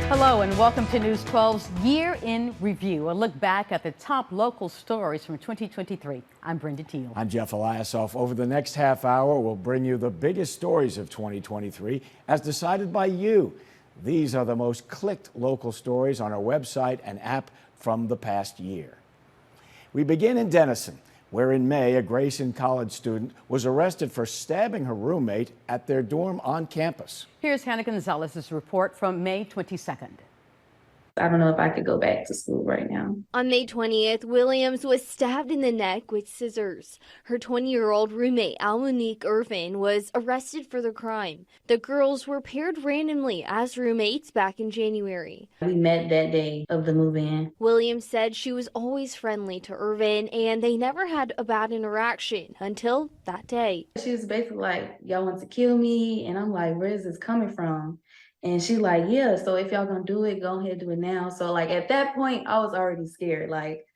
Hello and welcome to News 12's Year in Review, a look back at the top local stories from 2023. I'm Brenda Teal. I'm Jeff Eliasoff. Over the next half hour, we'll bring you the biggest stories of 2023 as decided by you. These are the most clicked local stories on our website and app from the past year. We begin in Denison, where in May, a Grayson College student was arrested for stabbing her roommate at their dorm on campus. Here's Hannah Gonzalez's report from May 22nd. I don't know if I could go back to school right now. On May 20th, Williams was stabbed in the neck with scissors. Her 20-year-old roommate, Almonique Irvin, was arrested for the crime. The girls were paired randomly as roommates back in January. We met that day of the move-in. Williams said she was always friendly to Irvin, and they never had a bad interaction until that day. She was basically like, y'all want to kill me? And I'm like, where is this coming from? And she like, yeah, so if y'all gonna do it, go ahead, do it now. So like at that point, I was already scared. Like,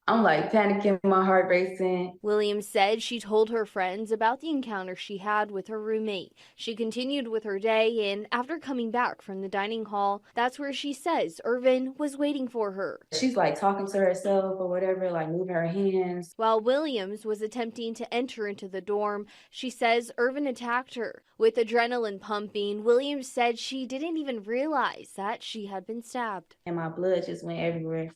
I'm like panicking, my heart racing. Williams said she told her friends about the encounter she had with her roommate. She continued with her day, and after coming back from the dining hall, that's where she says Irvin was waiting for her. She's like talking to herself or whatever, like moving her hands. While Williams was attempting to enter into the dorm, she says Irvin attacked her. With adrenaline pumping, Williams said she didn't even realize that she had been stabbed. And my blood just went everywhere.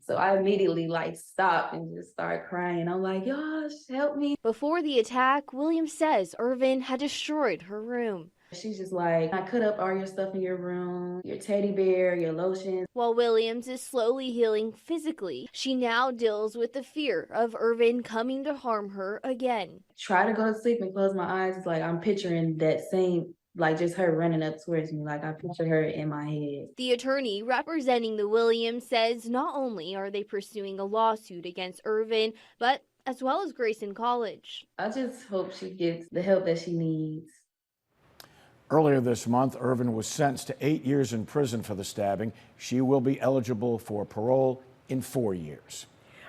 So I immediately like stopped and just started crying. I'm like, y'all, help me. Before the attack, Williams says Irvin had destroyed her room. She's just like, I cut up all your stuff in your room, your teddy bear, your lotion. While Williams is slowly healing physically, she now deals with the fear of Irvin coming to harm her again. Try to go to sleep and close my eyes. It's like I'm picturing that same, like just her running up towards me. Like I picture her in my head. The attorney representing the Williams says not only are they pursuing a lawsuit against Irvin, but as well as Grayson College. I just hope she gets the help that she needs. Earlier this month, Irvin was sentenced to 8 years in prison for the stabbing. She will be eligible for parole in 4 years.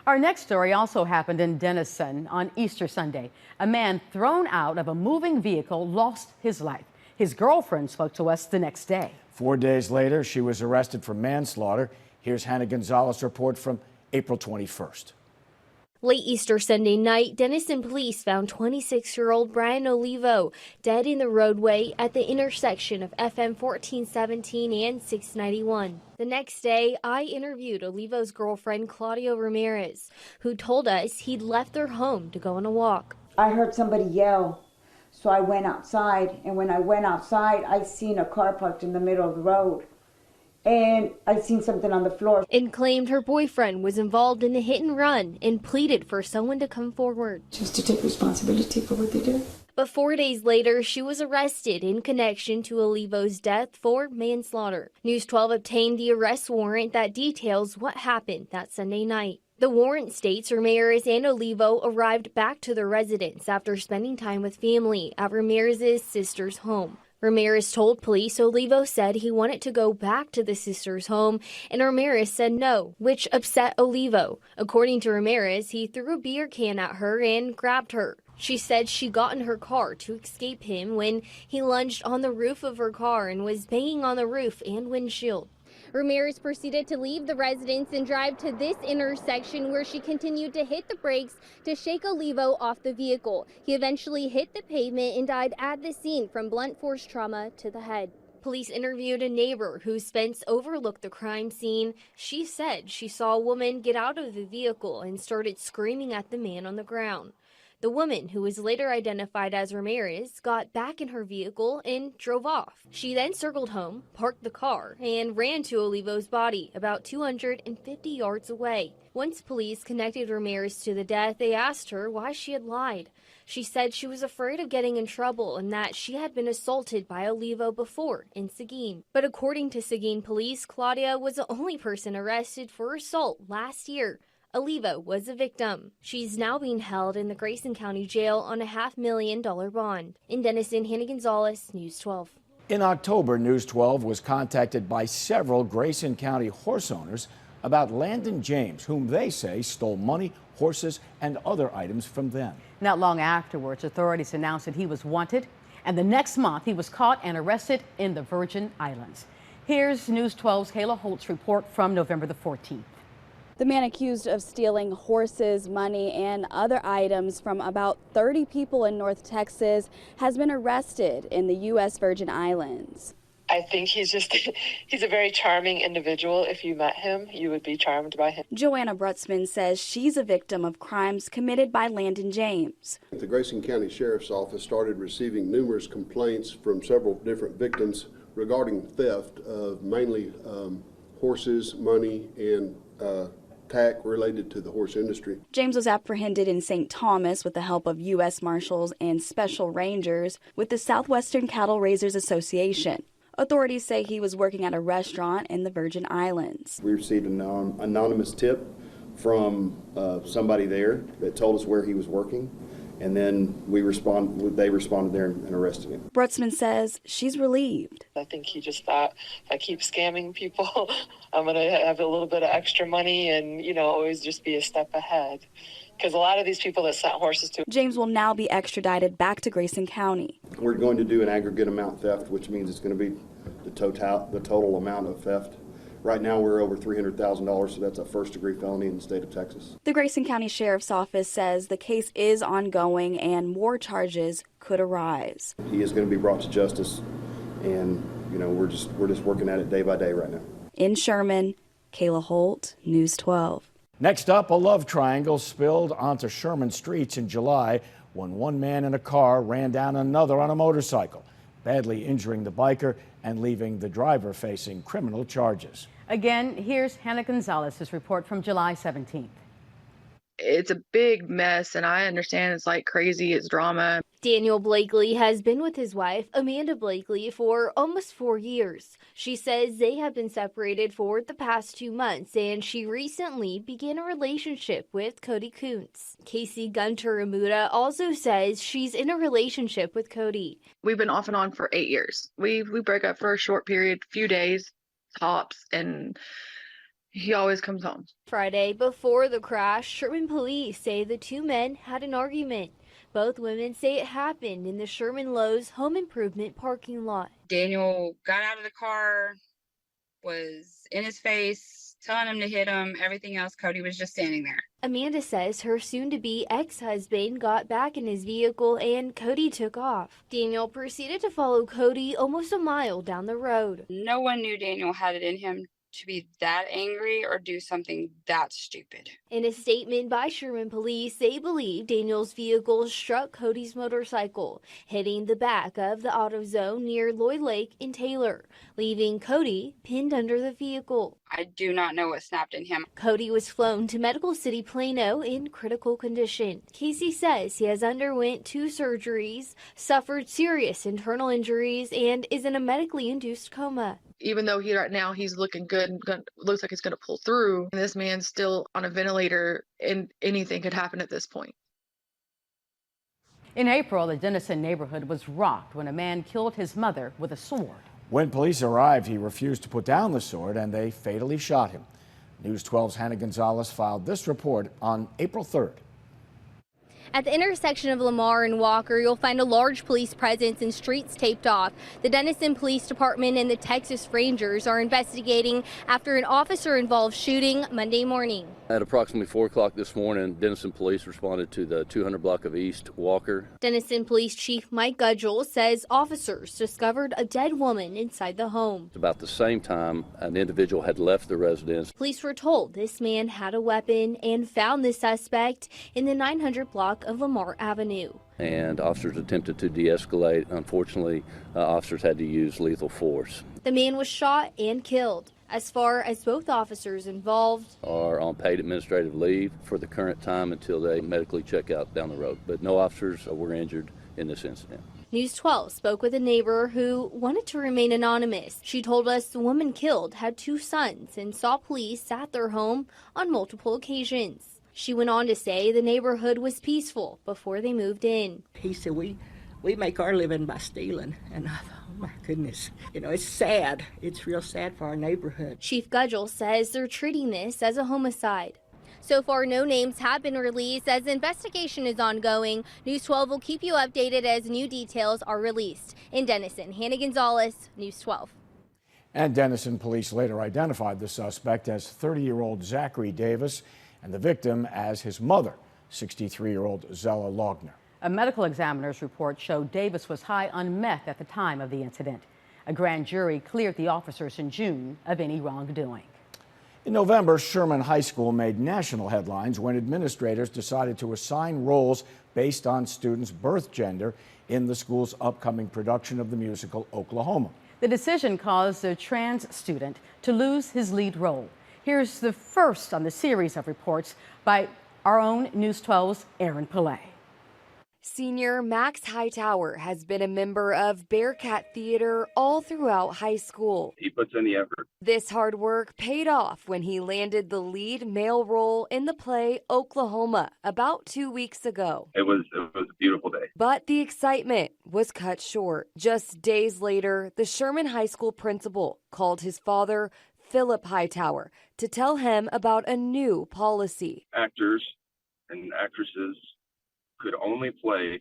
Our next story also happened in Denison on Easter Sunday. A man thrown out of a moving vehicle lost his life. His girlfriend spoke to us the next day. 4 days later, she was arrested for manslaughter. Here's Hannah Gonzalez's report from April 21st. Late Easter Sunday night, Denison police found 26-year-old Brian Olivo dead in the roadway at the intersection of FM 1417 and 691. The next day, I interviewed Olivo's girlfriend, Claudia Ramirez, who told us he'd left their home to go on a walk. I heard somebody yell, so I went outside, and when I went outside, I seen a car parked in the middle of the road. And I seen something on the floor. And claimed her boyfriend was involved in the hit and run and pleaded for someone to come forward. Just to take responsibility for what they did. But 4 days later, she was arrested in connection to Olivo's death for manslaughter. News 12 obtained the arrest warrant that details what happened that Sunday night. The warrant states Ramirez and Olivo arrived back to their residence after spending time with family at Ramirez's sister's home. Ramirez told police Olivo said he wanted to go back to the sister's home, and Ramirez said no, which upset Olivo. According to Ramirez, he threw a beer can at her and grabbed her. She said she got in her car to escape him when he lunged on the roof of her car and was banging on the roof and windshield. Ramirez proceeded to leave the residence and drive to this intersection where she continued to hit the brakes to shake Olivo off the vehicle. He eventually hit the pavement and died at the scene from blunt force trauma to the head. Police interviewed a neighbor who since overlooked the crime scene. She said she saw a woman get out of the vehicle and started screaming at the man on the ground. The woman, who was later identified as Ramirez, got back in her vehicle and drove off. She then circled home, parked the car, and ran to Olivo's body about 250 yards away. Once police connected Ramirez to the death, they asked her why she had lied. She said she was afraid of getting in trouble and that she had been assaulted by Olivo before in Seguin. But according to Seguin police, Claudia was the only person arrested for assault last year. Olivo was a victim. She's now being held in the Grayson County Jail on a $500,000 bond. In Denison, Hannah Gonzalez, News 12. In October, News 12 was contacted by several Grayson County horse owners about Landon James, whom they say stole money, horses, and other items from them. Not long afterwards, authorities announced that he was wanted, and the next month he was caught and arrested in the Virgin Islands. Here's News 12's Kayla Holt's report from November the 14th. The man accused of stealing horses, money, and other items from about 30 people in North Texas has been arrested in the U.S. Virgin Islands. I think he's a very charming individual. If you met him, you would be charmed by him. Joanna Brutzman says she's a victim of crimes committed by Landon James. The Grayson County Sheriff's Office started receiving numerous complaints from several different victims regarding theft of mainly horses, money, and tack related to the horse industry. James was apprehended in St. Thomas with the help of U.S. Marshals and Special Rangers with the Southwestern Cattle Raisers Association. Authorities say he was working at a restaurant in the Virgin Islands. We received an anonymous tip from somebody there that told us where he was working, and then they responded there and arrested him. Brutzman says she's relieved. I think he just thought, if I keep scamming people, I'm going to have a little bit of extra money and, always just be a step ahead. Because a lot of these people that sent horses to James will now be extradited back to Grayson County. We're going to do an aggregate amount theft, which means it's going to be the total amount of theft. Right now we're over $300,000, so that's a first-degree felony in the state of Texas. The Grayson County Sheriff's Office says the case is ongoing and more charges could arise. He is going to be brought to justice, and we're just working at it day by day right now. In Sherman, Kayla Holt, News 12. Next up, a love triangle spilled onto Sherman streets in July when one man in a car ran down another on a motorcycle, badly injuring the biker and leaving the driver facing criminal charges. Again, here's Hannah Gonzalez's report from July 17th. It's a big mess, and I understand it's like crazy, it's drama. Daniel Blakely has been with his wife, Amanda Blakely, for almost 4 years. She says they have been separated for the past 2 months, and she recently began a relationship with Cody Kuntz. Casey Gunter Amuda also says she's in a relationship with Cody. We've been off and on for 8 years. We break up for a short period, few days, tops, and he always comes home. Friday, before the crash, Sherman police say the two men had an argument. Both women say it happened in the Sherman Lowe's home improvement parking lot. Daniel got out of the car, was in his face, telling him to hit him, everything else. Cody was just standing there. Amanda says her soon-to-be ex-husband got back in his vehicle and Cody took off. Daniel proceeded to follow Cody almost a mile down the road. No one knew Daniel had it in him to be that angry or do something that stupid. In a statement by Sherman police, they believe Daniel's vehicle struck Cody's motorcycle, hitting the back of the AutoZone near Lloyd Lake in Taylor, leaving Cody pinned under the vehicle. I do not know what snapped in him. Cody was flown to Medical City Plano in critical condition. Casey says he has underwent 2 surgeries, suffered serious internal injuries, and is in a medically induced coma. Even though right now he's looking good and looks like he's going to pull through, and this man's still on a ventilator, and anything could happen at this point. In April, the Denison neighborhood was rocked when a man killed his mother with a sword. When police arrived, he refused to put down the sword and they fatally shot him. News 12's Hannah Gonzalez filed this report on April 3rd. At the intersection of Lamar and Walker, you'll find a large police presence and streets taped off. The Denison Police Department and the Texas Rangers are investigating after an officer-involved shooting Monday morning. At approximately 4 o'clock this morning, Denison Police responded to the 200 block of East Walker. Denison Police Chief Mike Gudgel says officers discovered a dead woman inside the home. About the same time, an individual had left the residence. Police were told this man had a weapon and found the suspect in the 900 block of Lamar Avenue. And officers attempted to de-escalate. Unfortunately, officers had to use lethal force. The man was shot and killed. As far as both officers involved are on paid administrative leave for the current time until they medically check out down the road. But no officers were injured in this incident. News 12 spoke with a neighbor who wanted to remain anonymous. She told us the woman killed had 2 sons and saw police at their home on multiple occasions. She went on to say the neighborhood was peaceful before they moved in. He said, we make our living by stealing. And I thought, oh my goodness, it's sad. It's real sad for our neighborhood. Chief Gudgel says they're treating this as a homicide. So far, no names have been released as the investigation is ongoing. News 12 will keep you updated as new details are released. In Denison, Hannah Gonzalez, News 12. And Denison police later identified the suspect as 30-year-old Zachary Davis and the victim as his mother, 63-year-old Zella Logner. A medical examiner's report showed Davis was high on meth at the time of the incident. A grand jury cleared the officers in June of any wrongdoing. In November, Sherman High School made national headlines when administrators decided to assign roles based on students' birth gender in the school's upcoming production of the musical Oklahoma. The decision caused a trans student to lose his lead role. Here's the first on the series of reports by our own News 12's Aaron Pillay. Senior Max Hightower has been a member of Bearcat Theater all throughout high school. He puts in the effort. This hard work paid off when he landed the lead male role in the play Oklahoma about 2 weeks ago. It was a beautiful day. But the excitement was cut short. Just days later, the Sherman High School principal called his father, Philip Hightower, to tell him about a new policy. Actors and actresses could only play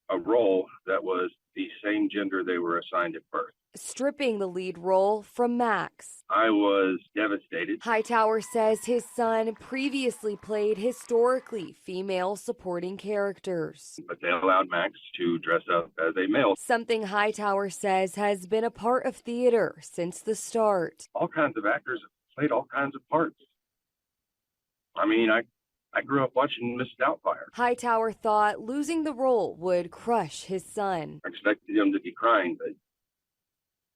a role that was the same gender they were assigned at birth. Stripping the lead role from Max. I was devastated. Hightower says his son previously played historically female supporting characters. But they allowed Max to dress up as a male. Something Hightower says has been a part of theater since the start. All kinds of actors have played all kinds of parts. I mean, I grew up watching Miss Doubtfire. Hightower thought losing the role would crush his son. I expected him to be crying, but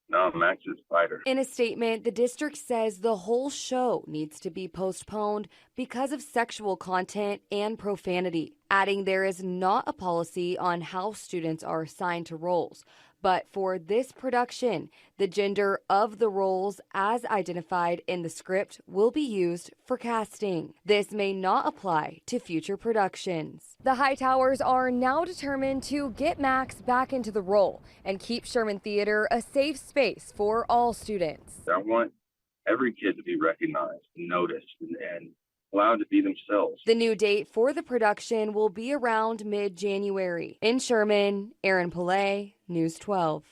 no, Max is a fighter. In a statement, the district says the whole show needs to be postponed because of sexual content and profanity, adding there is not a policy on how students are assigned to roles. But for this production, the gender of the roles as identified in the script will be used for casting. This may not apply to future productions. The Hightowers are now determined to get Max back into the role and keep Sherman Theater a safe space for all students. I want every kid to be recognized, noticed, and allowed to be themselves. The new date for the production will be around mid-January. In Sherman, Aaron Pillay, News 12.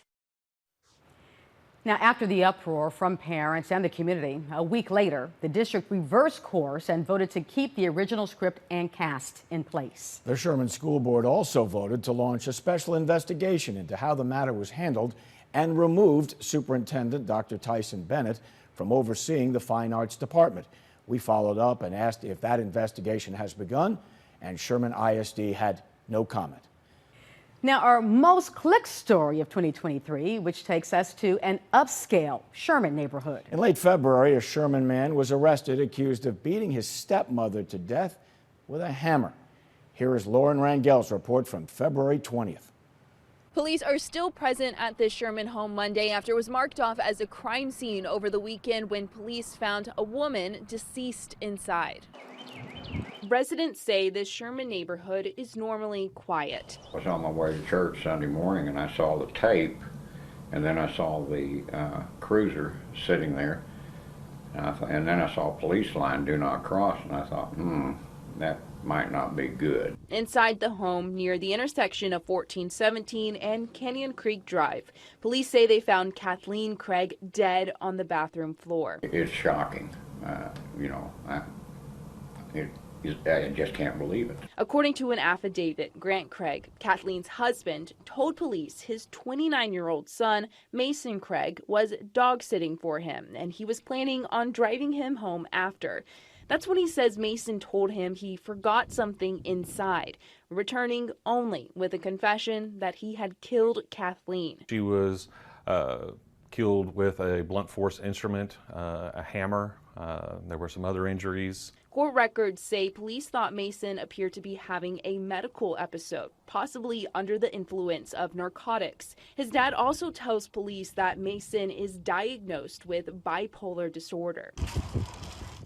Now, after the uproar from parents and the community, a week later, the district reversed course and voted to keep the original script and cast in place. The Sherman School Board also voted to launch a special investigation into how the matter was handled and removed Superintendent Dr. Tyson Bennett from overseeing the Fine Arts Department. We followed up and asked if that investigation has begun, and Sherman ISD had no comment. Now, our most clicked story of 2023, which takes us to an upscale Sherman neighborhood. In late February, a Sherman man was arrested accused of beating his stepmother to death with a hammer. Here is Lauren Rangel's report from February 20th. Police are still present at this Sherman home Monday after it was marked off as a crime scene over the weekend when police found a woman deceased inside. Residents say this Sherman neighborhood is normally quiet. I was on my way to church Sunday morning and I saw the tape, and then I saw the cruiser sitting there, and then I saw a police line, do not cross, and I thought, that might not be good. Inside the home near the intersection of 1417 and Canyon Creek Drive, police say they found Kathleen Craig dead on the bathroom floor. It's shocking. I just can't believe it. According to an affidavit, Grant Craig, Kathleen's husband, told police his 29-year-old son, Mason Craig, was dog sitting for him and he was planning on driving him home after. That's when he says Mason told him he forgot something inside, returning only with a confession that he had killed Kathleen. She was killed with a blunt force instrument, a hammer. There were some other injuries. Court records say police thought Mason appeared to be having a medical episode, possibly under the influence of narcotics. His dad also tells police that Mason is diagnosed with bipolar disorder.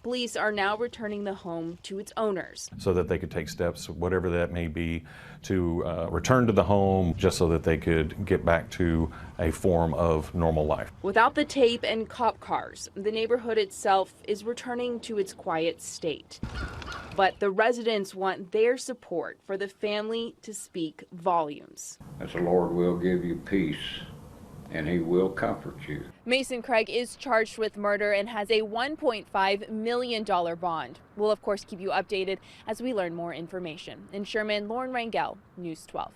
Police are now returning the home to its owners, so that they could take steps, whatever that may be, to return to the home just so that they could get back to a form of normal life. Without the tape and cop cars, the neighborhood itself is returning to its quiet state. But the residents want their support for the family to speak volumes. As the Lord will give you peace and he will comfort you. Mason Craig is charged with murder and has a $1.5 million bond. We'll, of course, keep you updated as we learn more information. In Sherman, Lauren Rangel, News 12.